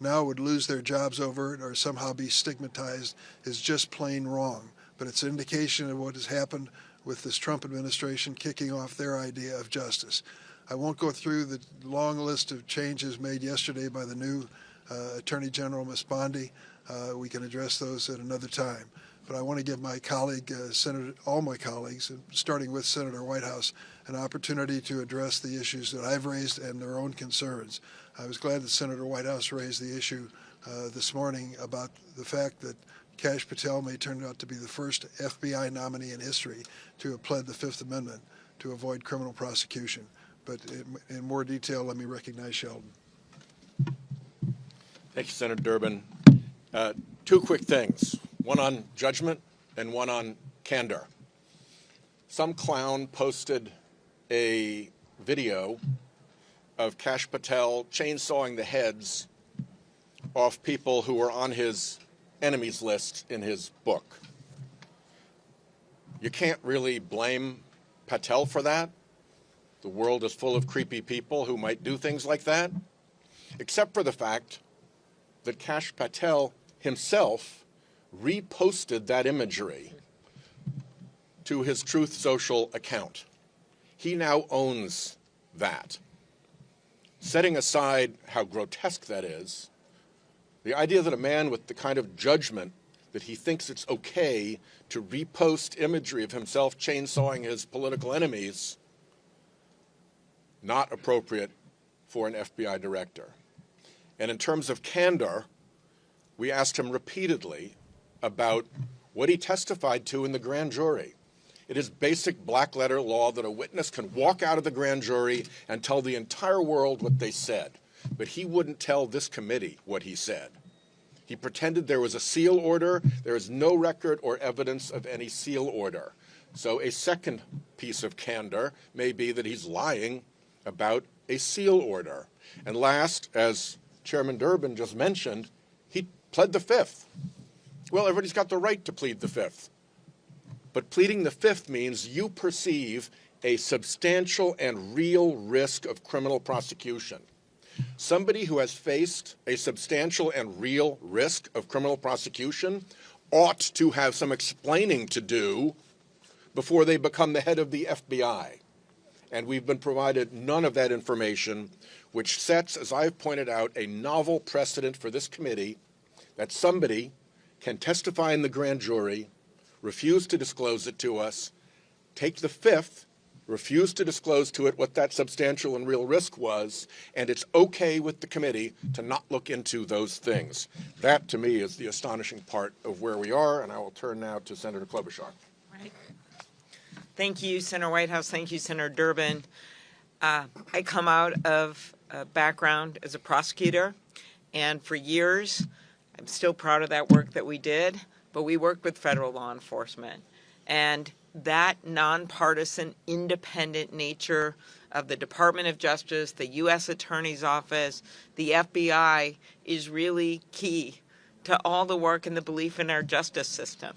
now would lose their jobs over it or somehow be stigmatized is just plain wrong. But it's an indication of what has happened with this Trump administration kicking off their idea of justice. I won't go through the long list of changes made yesterday by the new Attorney General, Ms. Bondi. We can address those at another time. But I want to give my colleague, all my colleagues, starting with Senator Whitehouse, an opportunity to address the issues that I've raised and their own concerns. I was glad that Senator Whitehouse raised the issue this morning about the fact that Kash Patel may turn out to be the first FBI nominee in history to have pled the Fifth Amendment to avoid criminal prosecution. But in more detail, let me recognize Sheldon. Thank you, Senator Durbin. Two quick things, one on judgment and one on candor. Some clown posted a video of Kash Patel chainsawing the heads off people who were on his enemies list in his book. You can't really blame Patel for that. The world is full of creepy people who might do things like that, except for the fact that Kash Patel himself reposted that imagery to his Truth Social account. He now owns that. Setting aside how grotesque that is, the idea that a man with the kind of judgment that he thinks it's okay to repost imagery of himself chainsawing his political enemies, not appropriate for an FBI director. And in terms of candor, we asked him repeatedly about what he testified to in the grand jury. It is basic black letter law that a witness can walk out of the grand jury and tell the entire world what they said, but he wouldn't tell this committee what he said. He pretended there was a seal order. There is no record or evidence of any seal order. So a second piece of candor may be that he's lying about a seal order. And last, as Chairman Durbin just mentioned, he pled the Fifth. Well, everybody's got the right to plead the Fifth. But pleading the Fifth means you perceive a substantial and real risk of criminal prosecution. Somebody who has faced a substantial and real risk of criminal prosecution ought to have some explaining to do before they become the head of the FBI. And we've been provided none of that information, which sets, as I've pointed out, a novel precedent for this committee that somebody can testify in the grand jury, refuse to disclose it to us, take the Fifth, refuse to disclose to it what that substantial and real risk was, and it's okay with the committee to not look into those things. That, to me, is the astonishing part of where we are, and I will turn now to Senator Klobuchar. Right. Thank you, Senator Whitehouse. Thank you, Senator Durbin. I come out of a background as a prosecutor, and for years, I'm still proud of that work that we did, but we worked with federal law enforcement. And that nonpartisan, independent nature of the Department of Justice, the U.S. Attorney's Office, the FBI is really key to all the work and the belief in our justice system.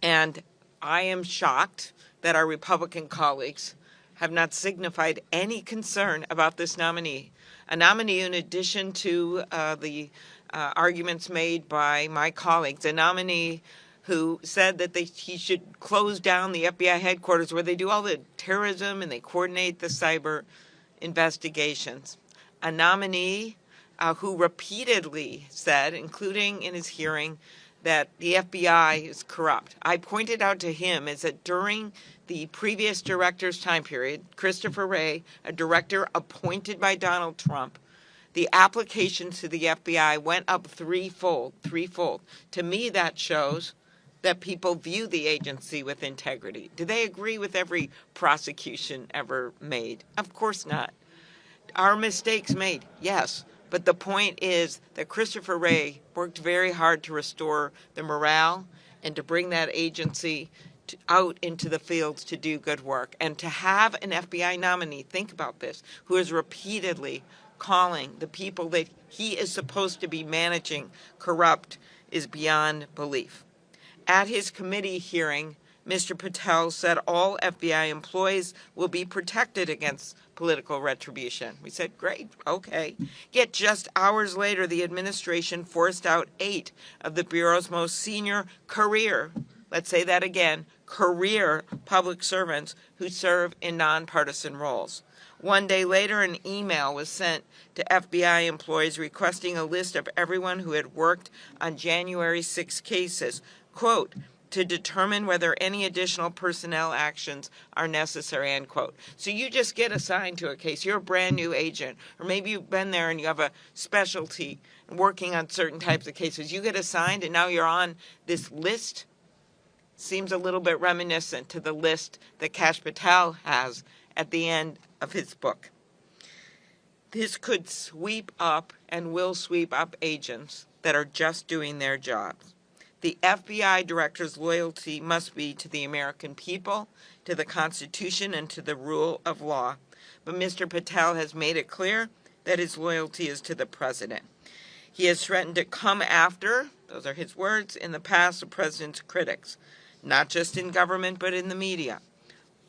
And I am shocked that our Republican colleagues have not signified any concern about this nominee. A nominee, in addition to the arguments made by my colleagues, a nominee who said that he should close down the FBI headquarters where they do all the terrorism and they coordinate the cyber investigations. A nominee who repeatedly said, including in his hearing, that the FBI is corrupt. I pointed out to him is that during the previous director's time period, Christopher Wray, a director appointed by Donald Trump, the applications to the FBI went up threefold. To me, that shows that people view the agency with integrity. Do they agree with every prosecution ever made? Of course not. Are mistakes made? Yes. But the point is that Christopher Wray worked very hard to restore the morale and to bring that agency out into the fields to do good work. And to have an FBI nominee, think about this, who is repeatedly calling the people that he is supposed to be managing corrupt is beyond belief. At his committee hearing, Mr. Patel said all FBI employees will be protected against political retribution. We said, great, okay. Yet just hours later, the administration forced out 8 of the Bureau's most senior career, let's say that again, career public servants who serve in nonpartisan roles. One day later, an email was sent to FBI employees requesting a list of everyone who had worked on January 6 cases, quote, to determine whether any additional personnel actions are necessary, end quote. So you just get assigned to a case. You're a brand new agent, or maybe you've been there and you have a specialty working on certain types of cases. You get assigned and now you're on this list. Seems a little bit reminiscent to the list that Kash Patel has at the end of his book. This could sweep up and will sweep up agents that are just doing their jobs. The FBI director's loyalty must be to the American people, to the Constitution, and to the rule of law. But Mr. Patel has made it clear that his loyalty is to the president. He has threatened to come after, those are his words, in the past, the president's critics, not just in government, but in the media.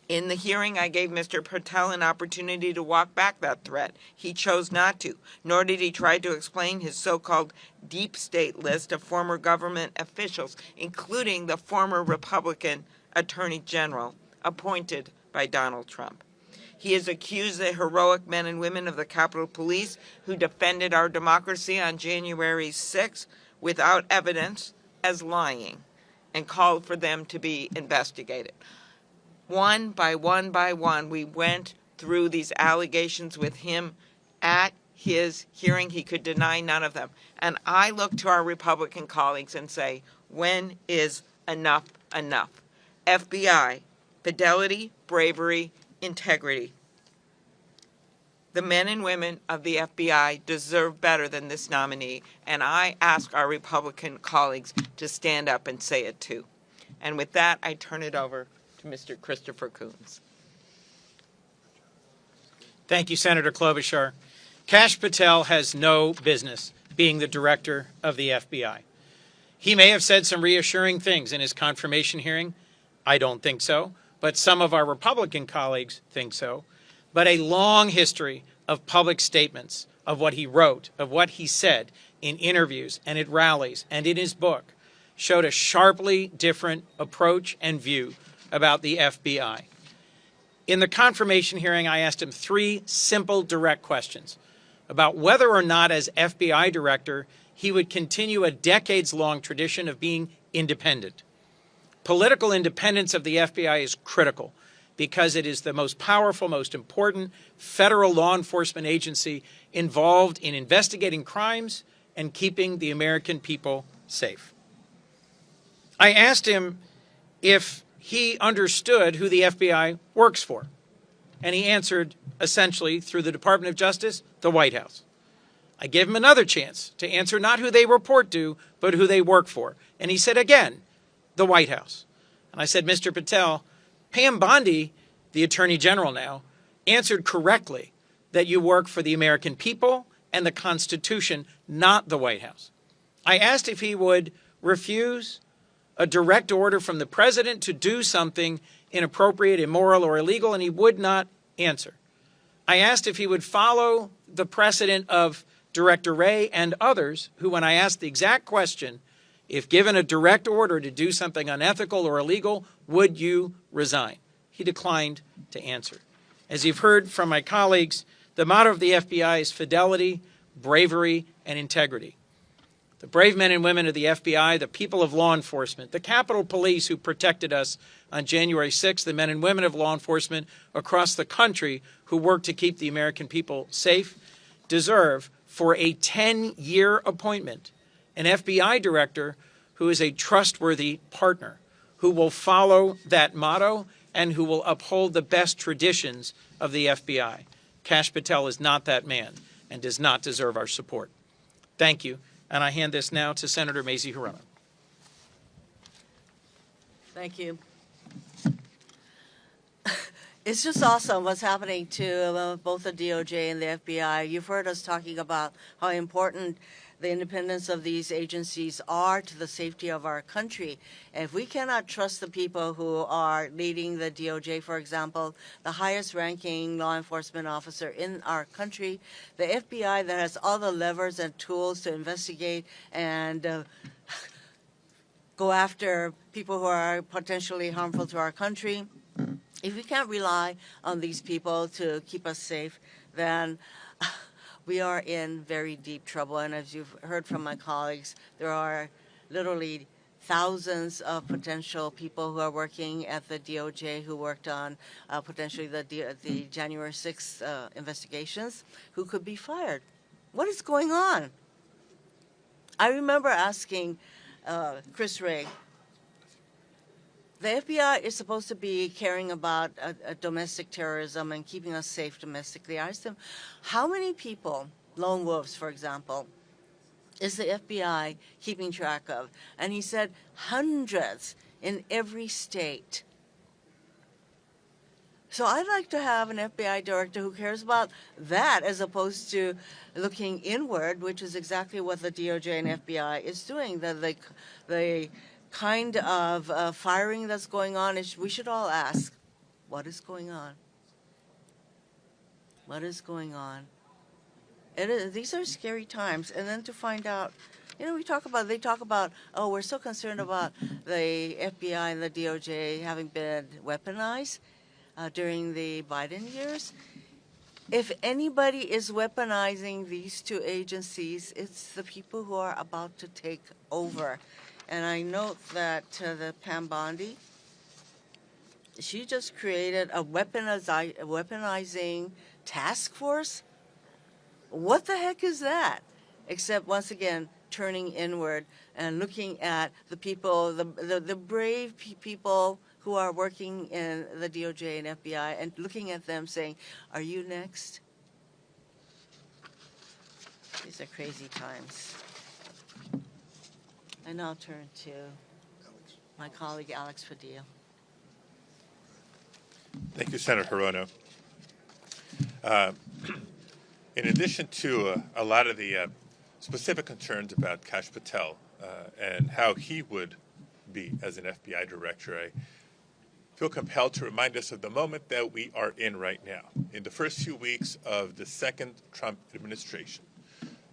In the hearing, I gave Mr. Patel an opportunity to walk back that threat. He chose not to, nor did he try to explain his so-called deep state list of former government officials, including the former Republican Attorney General appointed by Donald Trump. He has accused the heroic men and women of the Capitol Police who defended our democracy on January 6th without evidence as lying and called for them to be investigated. One by one, we went through these allegations with him at his hearing. He could deny none of them. And I look to our Republican colleagues and say, when is enough enough? FBI, fidelity, bravery, integrity. The men and women of the FBI deserve better than this nominee, and I ask our Republican colleagues to stand up and say it too. And with that, I turn it over to Mr. Christopher Coons. Thank you, Senator Klobuchar. Kash Patel has no business being the director of the FBI. He may have said some reassuring things in his confirmation hearing. I don't think so, but some of our Republican colleagues think so. But a long history of public statements of what he wrote, of what he said in interviews and at rallies and in his book showed a sharply different approach and view about the FBI. In the confirmation hearing, I asked him 3 simple, direct questions about whether or not, as FBI director, he would continue a decades-long tradition of being independent. Political independence of the FBI is critical because it is the most powerful, most important federal law enforcement agency involved in investigating crimes and keeping the American people safe. I asked him if he understood who the FBI works for. And he answered, essentially, through the Department of Justice, the White House. I gave him another chance to answer not who they report to, but who they work for. And he said again, the White House. And I said, Mr. Patel, Pam Bondi, the Attorney General now, answered correctly that you work for the American people and the Constitution, not the White House. I asked if he would refuse a direct order from the president to do something inappropriate, immoral, or illegal, and he would not answer. I asked if he would follow the precedent of Director Wray and others who, when I asked the exact question, if given a direct order to do something unethical or illegal, would you resign? He declined to answer. As you've heard from my colleagues, the motto of the FBI is fidelity, bravery, and integrity. The brave men and women of the FBI, the people of law enforcement, the Capitol Police who protected us on January 6th, the men and women of law enforcement across the country who work to keep the American people safe, deserve, for a 10-year appointment, an FBI director who is a trustworthy partner, who will follow that motto and who will uphold the best traditions of the FBI. Kash Patel is not that man and does not deserve our support. Thank you. And I hand this now to Senator Mazie Hirono. Thank you. It's just awesome what's happening to both the DOJ and the FBI. You've heard us talking about how important the independence of these agencies are to the safety of our country. And if we cannot trust the people who are leading the DOJ, for example, the highest ranking law enforcement officer in our country, the FBI that has all the levers and tools to investigate and go after people who are potentially harmful to our country, if we can't rely on these people to keep us safe, then we are in very deep trouble. And as you've heard from my colleagues, there are literally thousands of potential people who are working at the DOJ who worked on potentially the January 6th investigations who could be fired. What is going on? I remember asking Chris Wray, the FBI is supposed to be caring about domestic terrorism and keeping us safe domestically. I asked him, how many people, lone wolves, for example, is the FBI keeping track of? And he said hundreds in every state. So I'd like to have an FBI director who cares about that as opposed to looking inward, which is exactly what the DOJ and FBI is doing. The kind of firing that's going on, we should all ask, what is going on? What is going on? These are scary times. And then to find out, they talk about, oh, we're so concerned about the FBI and the DOJ having been weaponized during the Biden years. If anybody is weaponizing these two agencies, it's the people who are about to take over. And I note that the Pam Bondi, she just created a weaponizing task force. What the heck is that? Except, once again, turning inward and looking at the people, the brave people who are working in the DOJ and FBI and looking at them saying, are you next? These are crazy times. I now turn to my colleague, Alex Padilla. Thank you, Senator Hirono. In addition to a lot of the specific concerns about Kash Patel and how he would be as an FBI director, I feel compelled to remind us of the moment that we are in right now. In the first few weeks of the second Trump administration,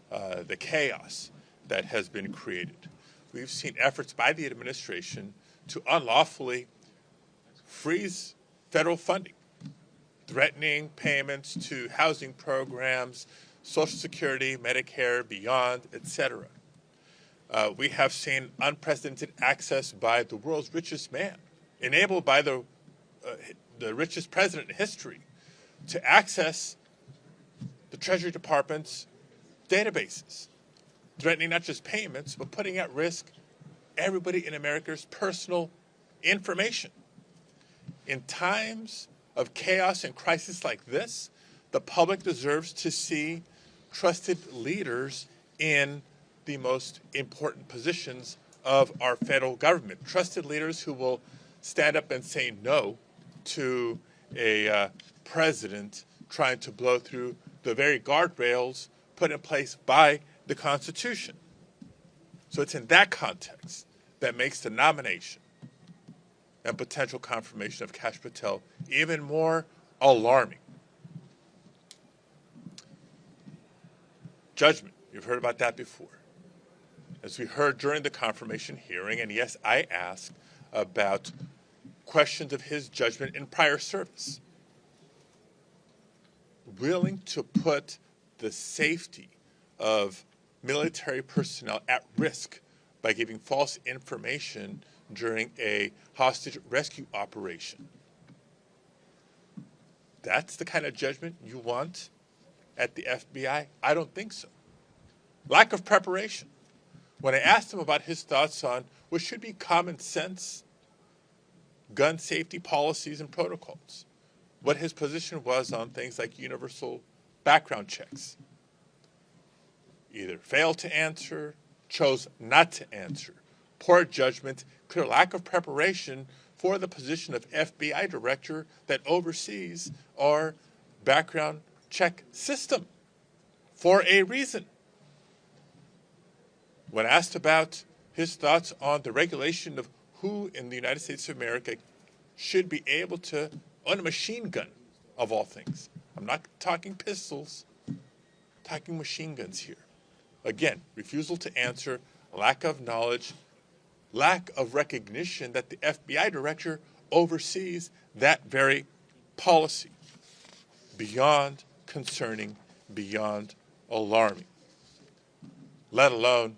the chaos that has been created. We've seen efforts by the administration to unlawfully freeze federal funding, threatening payments to housing programs, Social Security, Medicare, beyond, etc. We have seen unprecedented access by the world's richest man, enabled by the richest president in history, to access the Treasury Department's databases, threatening not just payments, but putting at risk everybody in America's personal information. In times of chaos and crisis like this, the public deserves to see trusted leaders in the most important positions of our federal government. Trusted leaders who will stand up and say no to a president trying to blow through the very guardrails put in place by the Constitution. So it's in that context that makes the nomination and potential confirmation of Kash Patel even more alarming. Judgment, you've heard about that before. As we heard during the confirmation hearing, and yes, I asked about questions of his judgment in prior service. Willing to put the safety of military personnel at risk by giving false information during a hostage rescue operation. That's the kind of judgment you want at the FBI? I don't think so. Lack of preparation. When I asked him about his thoughts on what should be common sense gun safety policies and protocols, what his position was on things like universal background checks, either failed to answer, chose not to answer. Poor judgment, clear lack of preparation for the position of FBI director that oversees our background check system for a reason. When asked about his thoughts on the regulation of who in the United States of America should be able to own a machine gun, of all things. I'm not talking pistols, I'm talking machine guns here. Again, refusal to answer, lack of knowledge, lack of recognition that the FBI director oversees that very policy. Beyond concerning, beyond alarming, let alone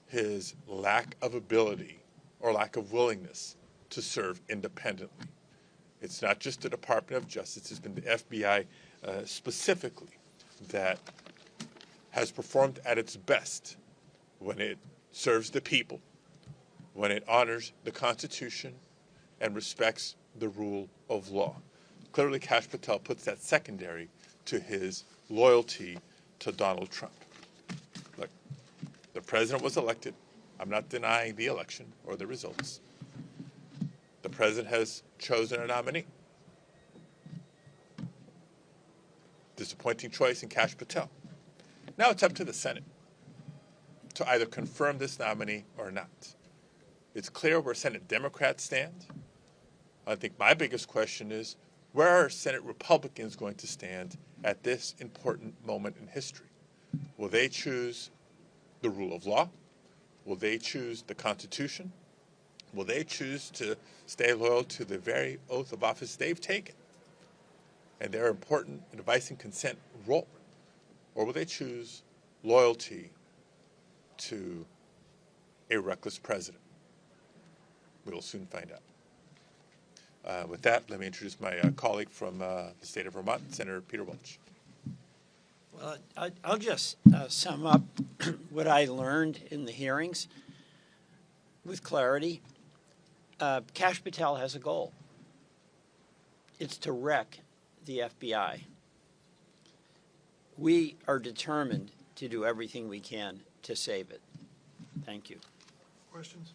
his lack of ability or lack of willingness to serve independently. It's not just the Department of Justice, it's been the FBI specifically that has performed at its best when it serves the people, when it honors the Constitution and respects the rule of law. Clearly, Kash Patel puts that secondary to his loyalty to Donald Trump. Look, the president was elected. I'm not denying the election or the results. The president has chosen a nominee. Disappointing choice in Kash Patel. Now it's up to the Senate to either confirm this nominee or not. It's clear where Senate Democrats stand. I think my biggest question is, where are Senate Republicans going to stand at this important moment in history? Will they choose the rule of law? Will they choose the Constitution? Will they choose to stay loyal to the very oath of office they've taken and their important advice and consent role? Or will they choose loyalty to a reckless president? We will soon find out. With that, let me introduce my colleague from the state of Vermont, Senator Peter Welch. Well, I'll just sum up what I learned in the hearings with clarity. Kash Patel has a goal. It's to wreck the FBI. We are determined to do everything we can to save it. Thank you. Questions?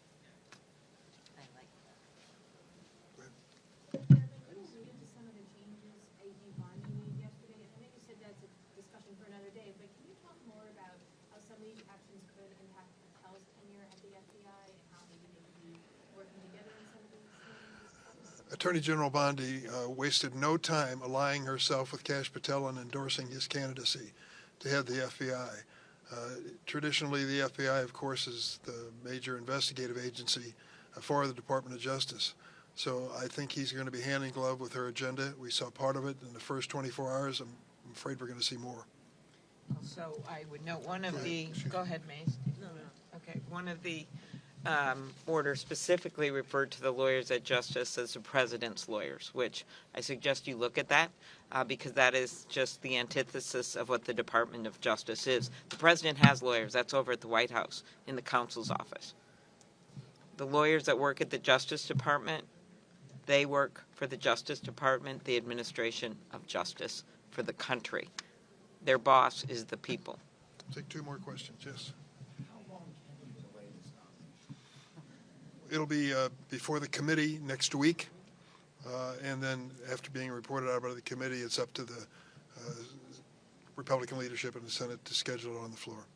Attorney General Bondi wasted no time allying herself with Kash Patel and endorsing his candidacy to head the FBI. Traditionally, the FBI, of course, is the major investigative agency for the Department of Justice. So I think he's going to be hand in glove with her agenda. We saw part of it in the first 24 hours. I'm afraid we're going to see more. Also, I would note one of the, go ahead, Mace. No. Okay, one of the orders specifically referred to the lawyers at Justice as the president's lawyers, which I suggest you look at that because that is just the antithesis of what the Department of Justice is. The president has lawyers. That's over at the White House in the counsel's office. The lawyers that work at the Justice Department, they work for the Justice Department, the administration of justice for the country. Their boss is the people. Take two more questions, yes. It'll be before the committee next week, and then after being reported out by the committee, it's up to the Republican leadership in the Senate to schedule it on the floor.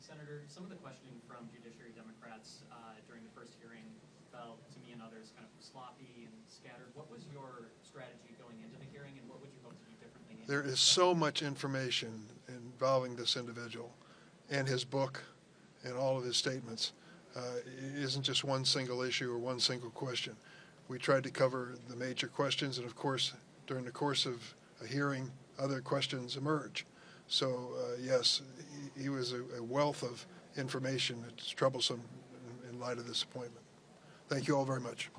Senator, some of the questioning from Judiciary Democrats during the first hearing felt to me and others kind of sloppy and scattered. What was your strategy going into the hearing, and what would you hope to do differently? There is so much information involving this individual and his book and all of his statements. It isn't just one single issue or one single question. We tried to cover the major questions, and of course, during the course of a hearing, other questions emerge. So, yes, he was a wealth of information that's troublesome in light of this appointment. Thank you all very much.